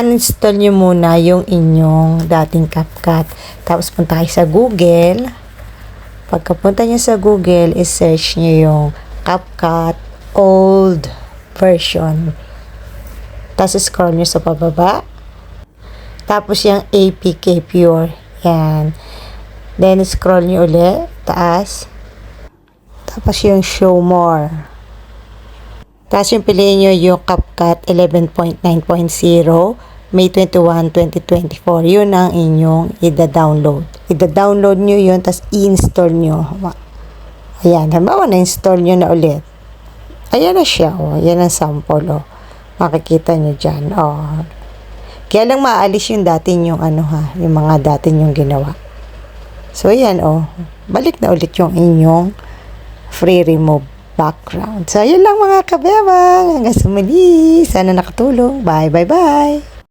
uninstall nyo muna yung inyong dating CapCut. Tapos punta kayo sa Google. Pagkapunta nyo sa Google, i-search nyo yung CapCut old version. Tapos scroll nyo sa pababa. Tapos yung APK Pure. Yan. Then scroll nyo ulit. Taas. Tapos yung show more. Tapos yung piliin nyo yung CapCut 11.9.0 May 21, 2024. Yun ang inyong ida-download. Ida-download nyo yun, tapos i-install nyo. Ayan. Halimbawa, na-install nyo na ulit. Ayan na siya. Oh. Ayan ang sample. Oh. Makikita nyo dyan. Oh. Kaya lang maalis yung dati yung yung mga dati yung ginawa. So, ayan. Oh. Balik na ulit yung inyong free remove background. So, yun lang mga kabebang. Hanggang sa muli. Sana nakatulong. Bye, bye, bye.